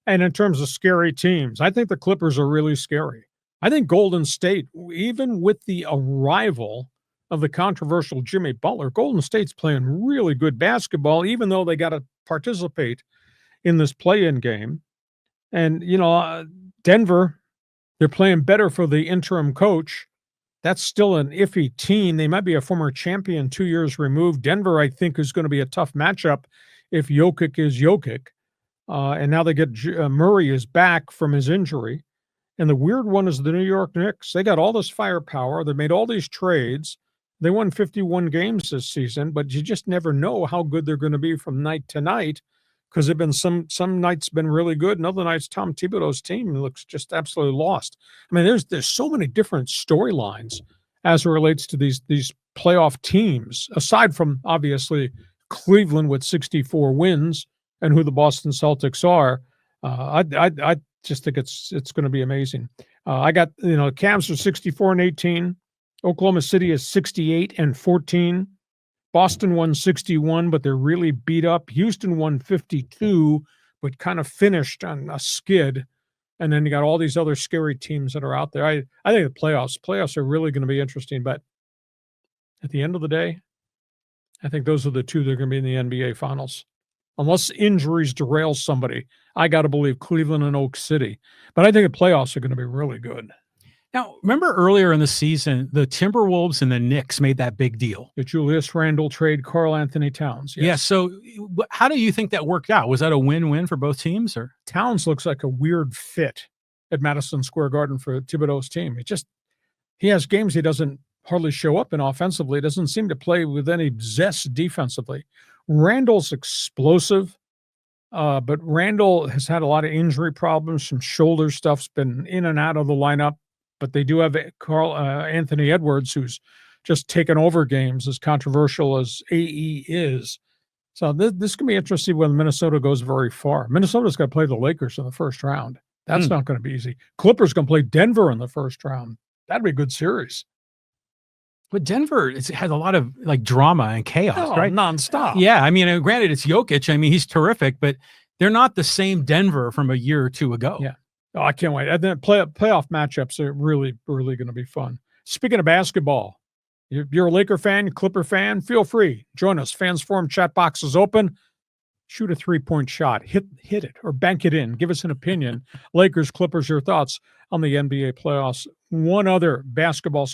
And in terms of scary teams, I think the Clippers are really scary. I think Golden State, even with the arrival of the controversial Jimmy Butler, Golden State's playing really good basketball, even though they got to participate in this play-in game. And, Denver, they're playing better for the interim coach. That's still an iffy team. They might be a former champion 2 years removed. Denver, I think, is going to be a tough matchup if Jokic is Jokic. And now they get Murray is back from his injury. And the weird one is the New York Knicks. They got all this firepower. They made all these trades. They won 51 games this season, but you just never know how good they're going to be from night to night, because they've been some nights been really good, and other nights Tom Thibodeau's team looks just absolutely lost. I mean, there's so many different storylines as it relates to these playoff teams, aside from obviously Cleveland with 64 wins and who the Boston Celtics are. I just think it's going to be amazing. I got, Cavs are 64-18. Oklahoma City is 68-14. Boston won 61, but they're really beat up. Houston won 52, but kind of finished on a skid. And then you got all these other scary teams that are out there. I think the playoffs are really going to be interesting. But at the end of the day, I think those are the two that are going to be in the NBA Finals. Unless injuries derail somebody, I got to believe Cleveland and Oak City. But I think the playoffs are going to be really good. Now, remember earlier in the season, the Timberwolves and the Knicks made that big deal. The Julius Randle trade, Karl Anthony Towns. Yes. Yeah, so how do you think that worked out? Was that a win-win for both teams? Or Towns looks like a weird fit at Madison Square Garden for Thibodeau's team. He has games he doesn't hardly show up in offensively. Doesn't seem to play with any zest defensively. Randall's explosive, but Randall has had a lot of injury problems. Some shoulder stuff's been in and out of the lineup. But they do have Carl Anthony Edwards, who's just taken over games, as controversial as AE is. So this can be interesting when Minnesota goes very far. Minnesota's got to play the Lakers in the first round. That's not going to be easy. Clippers going to play Denver in the first round. That'd be a good series. But Denver has a lot of drama and chaos, right? Nonstop. Yeah, I mean, granted, it's Jokic. I mean, he's terrific, but they're not the same Denver from a year or two ago. Yeah. Oh, I can't wait. And then playoff matchups are really, really going to be fun. Speaking of basketball, you're a Laker fan, Clipper fan, feel free. Join us. Fans Forum chat box is open. Shoot a three-point shot. Hit it or bank it in. Give us an opinion. Lakers, Clippers, your thoughts on the NBA playoffs. One other basketball